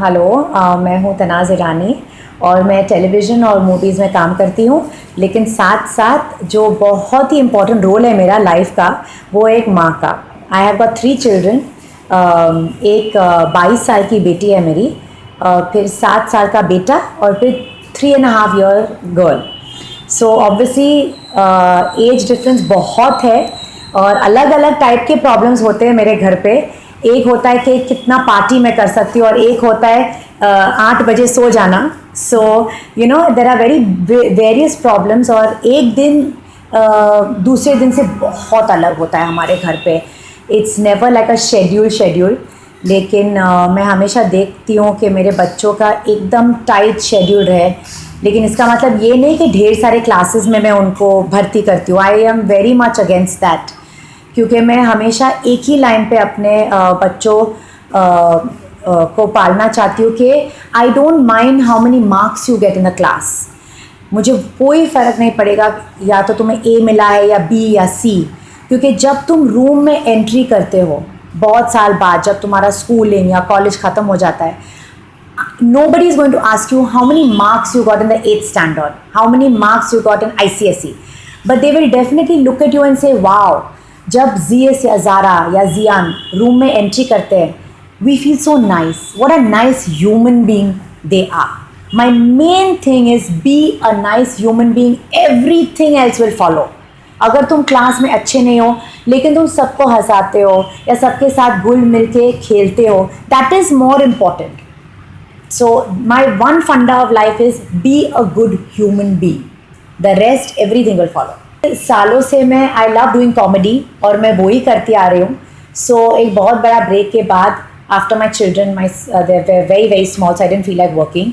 Hello. मैं हूँ तनाज़ ईरानी और मैं टेलीविज़न और मूवीज़ में काम करती हूँ। लेकिन साथ साथ जो बहुत ही इम्पोर्टेंट रोल है मेरा लाइफ का, वो है एक माँ का। I have got 3 children. एक 22 साल की बेटी है मेरी, फिर 7 साल का बेटा और फिर 3.5 year girl. So obviously age difference बहुत है और अलग अलग टाइप के प्रॉब्लम्स होते हैं मेरे घर पे। एक होता है कि कितना पार्टी मैं कर सकती हूँ और एक होता है 8 बजे सो जाना। So you know there are various problems और एक दिन दूसरे दिन से बहुत अलग होता है हमारे घर पे। It's never like a schedule. लेकिन मैं हमेशा देखती हूँ कि मेरे बच्चों का एकदम टाइट शेड्यूल रहे। लेकिन इसका मतलब ये नहीं कि ढेर सारे क्लासेस में मैं उनको भर्ती करती हूँ। I am very much against that, क्योंकि मैं हमेशा एक ही लाइन पे अपने बच्चों को पालना चाहती हूँ कि I don't mind how many marks you get in the class. मुझे कोई फ़र्क नहीं पड़ेगा या तो तुम्हें ए मिला है या बी या सी, क्योंकि जब तुम रूम में एंट्री करते हो बहुत साल बाद, जब तुम्हारा स्कूलिंग या कॉलेज ख़त्म हो जाता है, nobody is going to ask you how many marks you got in the 8th standard, how many marks you got in ICSE, but they will definitely look at you and say wow. जब जीएस या ज़ारा या जियान room में entry करते हैं, we feel so nice, what a nice human being they are. My main thing is be a nice human being, everything else will follow. अगर तुम क्लास में अच्छे नहीं हो लेकिन तुम सबको हंसाते हो या सबके साथ घुल मिल के खेलते हो, that is more important. So my one funda of life is be a good human being. The rest everything will follow. सालों से मैं I love doing comedy और मैं वो ही करती आ रही हूँ। So एक बहुत बड़ा ब्रेक के बाद, after my children they were very small, so I didn't feel like working.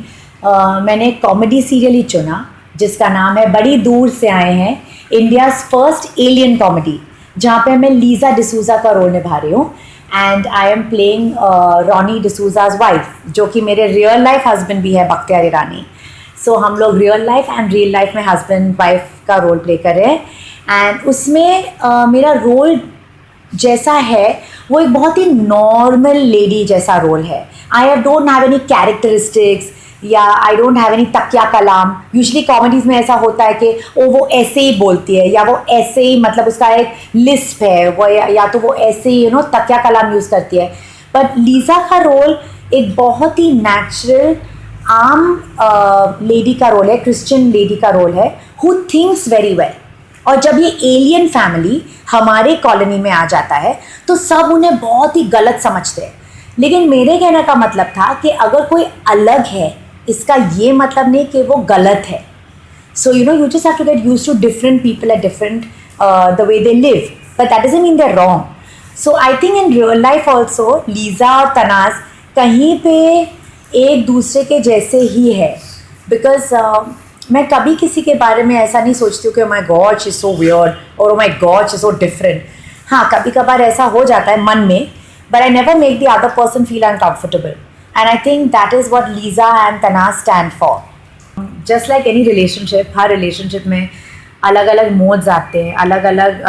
मैंने कॉमेडी सीरियल ही चुना जिसका नाम है बड़ी दूर से आए हैं, इंडियाज़ फर्स्ट एलियन कॉमेडी, जहाँ पे मैं लीज़ा डिसूज़ा का रोल निभा रही हूँ। And I am playing Ronnie D'Souza's wife, जो कि मेरे रियल लाइफ हस्बैंड भी है, बख्तियार ईरानी। सो हम लोग real life and real life में हस्बैंड वाइफ का रोल प्ले कर रहे हैं। एंड उसमें मेरा रोल जैसा है वो एक बहुत ही नॉर्मल लेडी जैसा रोल है। I don't have any characteristics या आई डोंट हैव एनी तकिया कलाम। यूजली कॉमेडीज़ में ऐसा होता है कि वो ऐसे ही बोलती है या वो ऐसे ही, मतलब उसका एक लिस्प है वो, या तो वो ऐसे ही तकिया कलाम यूज़ करती है। बट लीज़ा का रोल एक बहुत ही नेचुरल आम लेडी का रोल है, क्रिश्चियन लेडी का रोल है, हु थिंक्स वेरी वेल। और जब ये एलियन फैमिली हमारे कॉलोनी में आ जाता है तो सब उन्हें बहुत ही गलत समझते हैं। लेकिन मेरे कहने का मतलब था कि अगर कोई अलग है, इसका ये मतलब नहीं कि वो गलत है। सो you just have to get used to different people at different the way they live, but that doesn't mean they're wrong. So I think in real life also Liza और तनाज़ कहीं पे एक दूसरे के जैसे ही है, बिकॉज मैं कभी किसी के बारे में ऐसा नहीं सोचती हूँ कि my god she is so weird और my god she is so different. हाँ, कभी कभार ऐसा हो जाता है मन में, but I never make the other person feel uncomfortable. And I think that is what Liza and Tanaz stand for. Just like any relationship, her relationship में अलग अलग modes आते हैं, अलग अलग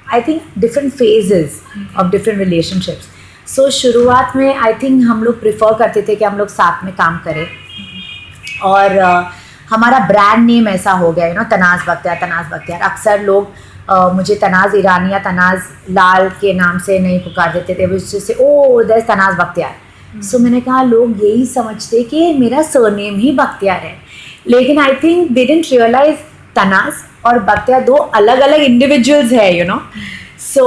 I think different phases of different relationships. So शुरुआत में I think हम लोग prefer करते थे कि हम लोग साथ में काम करें, और हमारा ब्रांड नेम ऐसा हो गया तनाज़ बख्तियार। अक्सर लोग मुझे तनाज़ ईरानी या तनाज़ लाल के नाम से नहीं पुकार देते थे, उससे ओ दैट्स तनाज़ बख्तियार। सो मैंने कहा लोग यही समझते कि मेरा सरनेम ही बख्तियार है, लेकिन I think they didn't realise Tanaz और बख्तियार दो अलग अलग इंडिविजुअल्स है so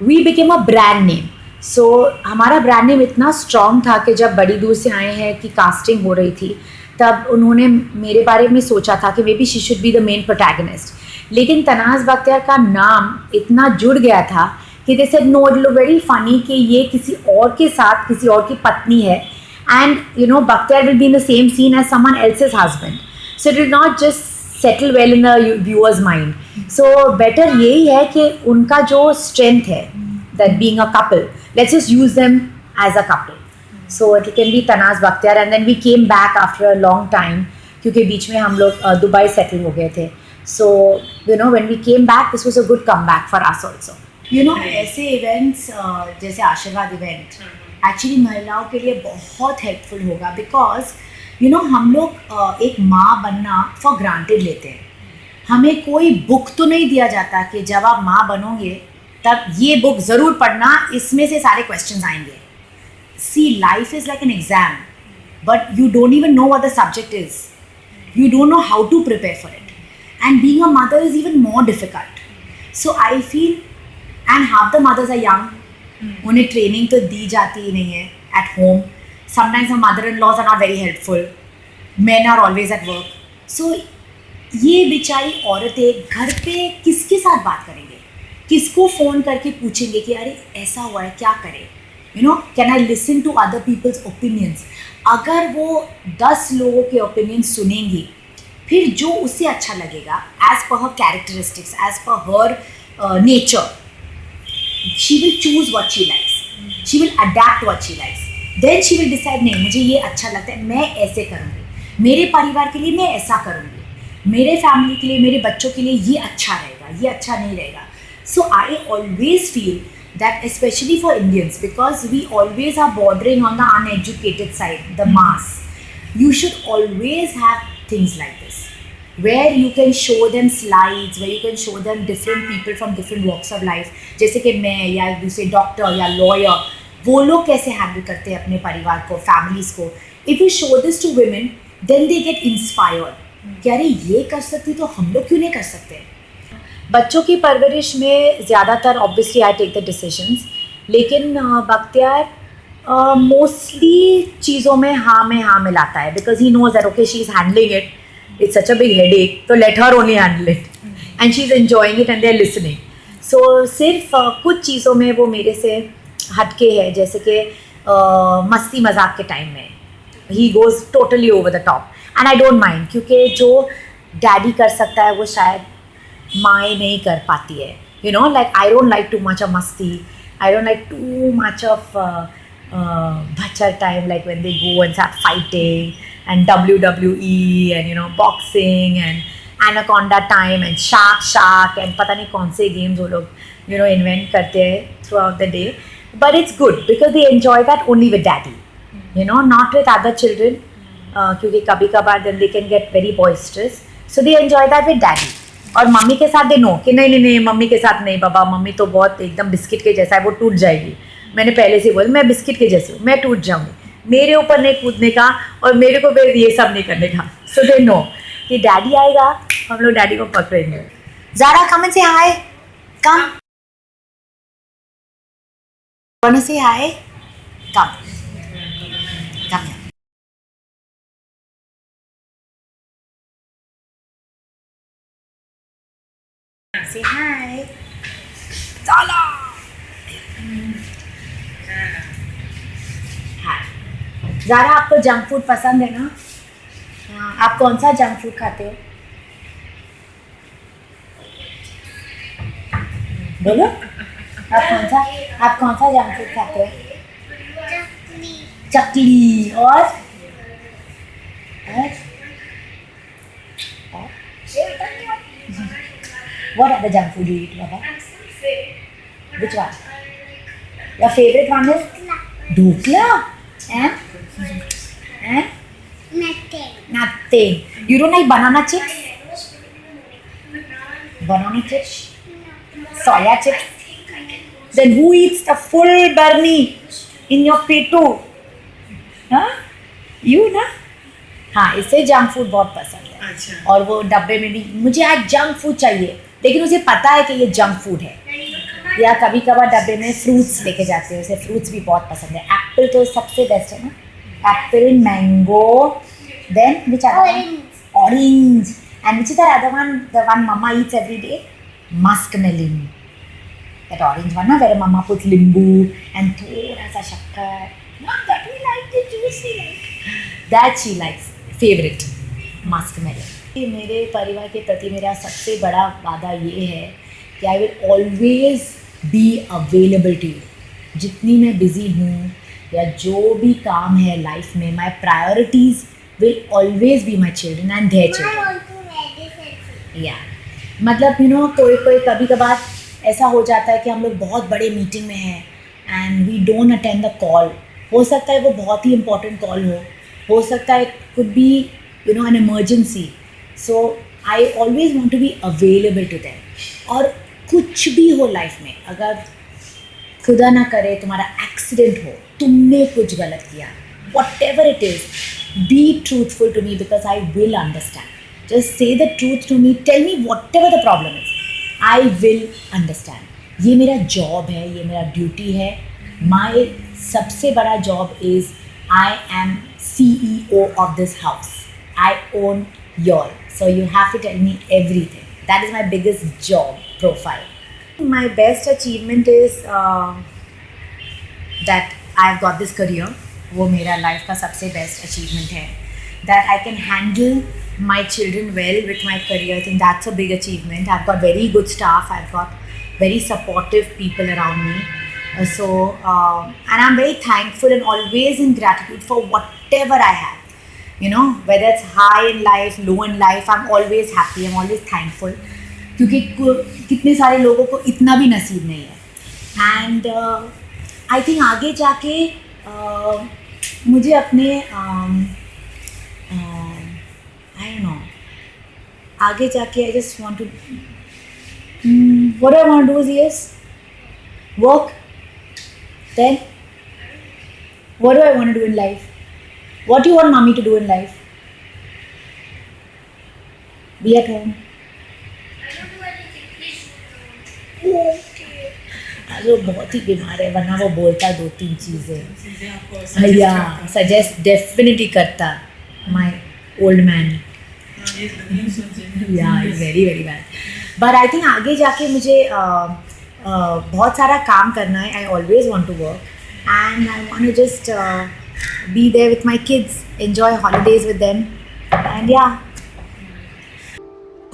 we became a brand name. So हमारा ब्रांड नेम इतना स्ट्रॉन्ग था कि जब बड़ी दूर से आए हैं की कास्टिंग हो रही थी, तब उन्होंने मेरे बारे में सोचा था कि may be she should be the main protagonist. लेकिन तनाज़ बख्तियार का नाम इतना जुड़ गया था कि they said no, it look very funny कि ये किसी और के साथ किसी और की पत्नी है, and Bakhtiyar will be in the same scene as someone else's husband, so it will not just settle well in the viewers mind. So better यही है कि उनका जो स्ट्रेंथ है, that being a couple, let's just use them as a couple. So it can be Tanaz Bakhtiyar, and then we came back after a long time, क्योंकि बीच में हम लोग दुबई सेटल हो गए थे। So when we came back, this was a good comeback for us also. ऐसे events जैसे आशीर्वाद इवेंट एक्चुअली महिलाओं के लिए बहुत हेल्पफुल होगा, बिकॉज हम लोग एक माँ बनना फॉर ग्रांटेड लेते हैं. हमें कोई बुक तो नहीं दिया जाता कि जब आप माँ बनोगे तब ये बुक ज़रूर पढ़ना, इसमें से सारे क्वेश्चंस आएंगे. See, life is like an exam, but you don't even know what the subject is. You don't know how to prepare for it. And being a mother is even more difficult. So I feel, and half the mothers are young, उन्हें training तो दी जाती ही नहीं है at home. Sometimes our mother-in-laws are not very helpful. Men are always at work. So ये बेचारी औरतें घर पे किसके साथ बात करेंगे, किसको फ़ोन करके पूछेंगे कि अरे ऐसा हुआ है, क्या करें. Can I listen to other people's opinions. अगर वो 10 लोगों के ओपिनियन सुनेंगी, फिर जो उसे अच्छा लगेगा as per her characteristics, as per her nature, she will choose what she likes, she will adapt what she likes. Then she will decide, नहीं मुझे ये अच्छा लगता है, मैं ऐसे करूँगी, मेरे परिवार के लिए मैं ऐसा करूँगी, मेरे फैमिली के लिए, मेरे बच्चों के लिए ये अच्छा रहेगा, ये अच्छा नहीं रहेगा. So I always feel that especially for Indians, because we always are bordering on the uneducated side, the mass, you should always have things like this where you can show them slides, where you can show them different people from different walks of life. जैसे कि मैं या दूसरे doctor या lawyer, वो लोग कैसे handle करते हैं अपने परिवार को, फैमिलीज को. If you show this to women, then they get inspired कि अरे ये कर सकती तो हम लोग क्यों नहीं कर सकते. बच्चों की परवरिश में ज़्यादातर obviously I take the decisions, लेकिन बख्तियार मोस्टली चीज़ों में हाँ मिलाता है, because he knows that okay she is handling it, it's such a big headache, तो let her only handle it and she is enjoying it and they are listening. So सिर्फ कुछ चीज़ों में वो मेरे से हटके है, जैसे कि मस्ती मजाक के टाइम में he goes totally over the top and I don't mind, क्योंकि जो डैडी कर सकता है वो शायद माँ नहीं कर पाती है. like I don't like too much of masti, I don't like too much of bachar time, like when they go and start fighting and WWE and boxing and anaconda time and shark and पता नहीं कौन से games वो लोग invent करते हैं throughout the day. But it's good because they enjoy that only with daddy, not with other children, क्योंकि कभी कभार then they can get very boisterous, so they enjoy that with daddy. और mummy के साथ they know कि नहीं mummy के साथ नहीं बाबा, मम्मी तो बहुत एकदम बिस्किट के जैसा है, वो टूट जाएगी. मैंने पहले से बोला मैं बिस्किट के जैसी हूँ, मैं टूट जाऊँगी, मेरे ऊपर नहीं कूदने का और मेरे को फिर ये सब नहीं करने का. सो दे नो कि डैडी आएगा, हम लोग डैडी को पकड़ेंगे. ज़ारा कम एंड से हाय, कम wanna say hi, come here. Say hi. Zala. Hi. Zaara, आपको जंक फूड पसंद है ना? आप कौन सा जंक फूड खाते हो? बोलो, आप कौन सा जंक फूड खाते हो? चकली. और what other junk food you eat, Baba? Which one? Your favorite one is dhokla. And nothing. You don't like banana chips? Banana chips? Soya chips? Then who eats the full burni in your peto? हाँ, you ना? हाँ, इसे junk food बहुत पसंद है. अच्छा. और वो डब्बे में भी मुझे आज जंक फूड चाहिए, लेकिन उसे पता है कि ये जंक फूड है. या कभी कभार डब्बे में फ्रूट्स लेके जाते हैं, उसे फ्रूट्स भी बहुत पसंद है. एप्पल तो सबसे बेस्ट है ना, apple, mango, then which other? Orange. And which is the other one, the one mamma eats every day? Muskmelon. That orange one, na, where mama puts limbu and thoda sa shakkar. That we like, the juicy like. That she likes. Favorite. Muskmelon. मेरे परिवार के प्रति मेरा सबसे बड़ा वादा ये है कि I will always be available to you. जितनी मैं बिज़ी हूँ या जो भी काम है लाइफ में, my priorities will always be my children and their children. Yeah मतलब कोई कभी कभार ऐसा हो जाता है कि हम लोग बहुत बड़े मीटिंग में हैं and we don't attend the call. हो सकता है वो बहुत ही इंपॉर्टेंट कॉल हो सकता है could be an emergency. So I always want to be available to them. और कुछ भी हो लाइफ में, अगर खुदा ना करे तुम्हारा एक्सीडेंट हो, तुमने कुछ गलत किया, whatever it is, be truthful to me because I will understand. Just say the truth to me, tell me whatever the problem is, I will understand. ये मेरा जॉब है, ये मेरा ड्यूटी है. माई सबसे बड़ा job is I am CEO of this house. I own y'all. So you have to tell me everything. That is my biggest job profile. My best achievement is that I've got this career. वो मेरा life का सबसे best achievement है. That I can handle my children well with my career. I think that's a big achievement. I've got very good staff. I've got very supportive people around me. And I'm very thankful and always in gratitude for whatever I have. Whether it's high in life, low in life, I'm always happy. I'm always thankful. क्योंकि कितने सारे लोगों को इतना भी नसीब नहीं है. एंड आई थिंक आगे जाके मुझे अपने आई डोंट नो, आगे जाके I just want to what I want to do is yes work. Then what do I want to do in life? What do you want mummy to do in life? Be at home. वो बहुत ही बीमार है, वरना वो बोलता 2-3 चीज़ें. या suggest definitely करता my old man. Yeah very very bad. But I think आगे जाके मुझे बहुत सारा काम करना है. I always want to work and I want to just be there with my kids, enjoy holidays with them and yeah.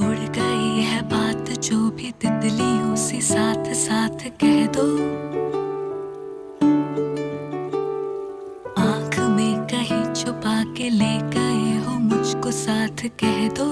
उड़ गई है बात जो भी तितलियों से साथ साथ कह दो. आँख में कहीं छुपा के ले गए हो मुझको साथ कह दो.